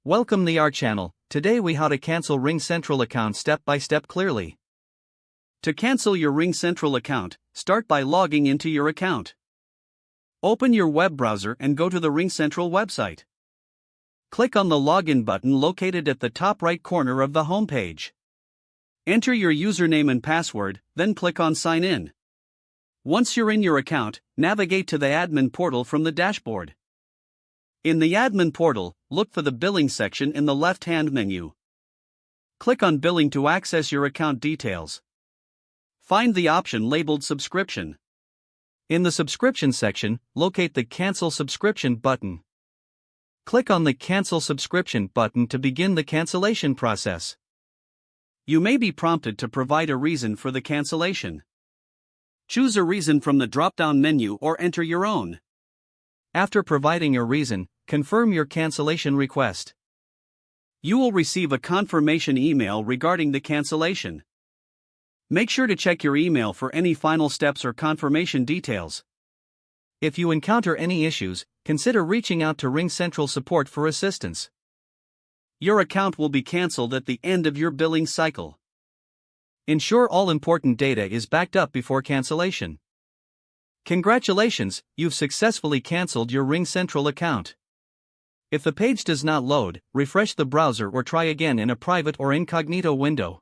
Welcome to our channel. Today we how to cancel RingCentral account step by step clearly. To cancel your RingCentral account, start by logging into your account. Open your web browser and go to the RingCentral website. Click on the login button located at the top right corner of the home page. Enter your username and password, then click on sign in. Once you're in your account, navigate to the admin portal from the dashboard. In the admin portal, look for the billing section in the left-hand menu. Click on billing to access your account details. Find the option labeled subscription. In the subscription section, locate the cancel subscription button. Click on the cancel subscription button to begin the cancellation process. You may be prompted to provide a reason for the cancellation. Choose a reason from the drop-down menu or enter your own. After providing a reason, confirm your cancellation request. You will receive a confirmation email regarding the cancellation. Make sure to check your email for any final steps or confirmation details. If you encounter any issues, consider reaching out to RingCentral support for assistance. Your account will be canceled at the end of your billing cycle. Ensure all important data is backed up before cancellation. Congratulations, you've successfully canceled your RingCentral account. If the page does not load, refresh the browser or try again in a private or incognito window.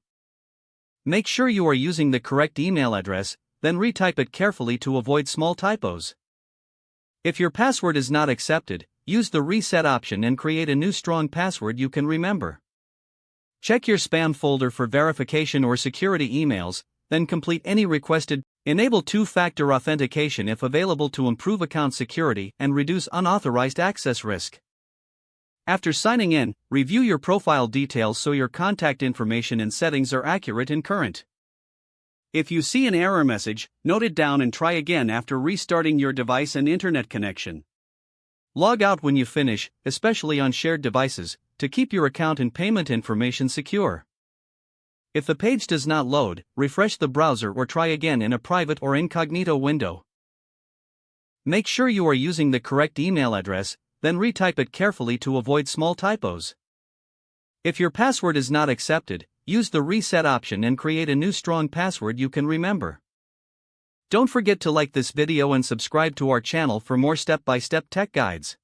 Make sure you are using the correct email address, then retype it carefully to avoid small typos. If your password is not accepted, use the reset option and create a new strong password you can remember. Check your spam folder for verification or security emails, then complete any requested. Enable two-factor authentication if available to improve account security and reduce unauthorized access risk. After signing in, review your profile details so your contact information and settings are accurate and current. If you see an error message, note it down and try again after restarting your device and internet connection. Log out when you finish, especially on shared devices, to keep your account and payment information secure. If the page does not load, refresh the browser or try again in a private or incognito window. Make sure you are using the correct email address, then retype it carefully to avoid small typos. If your password is not accepted, use the reset option and create a new strong password you can remember. Don't forget to like this video and subscribe to our channel for more step-by-step tech guides.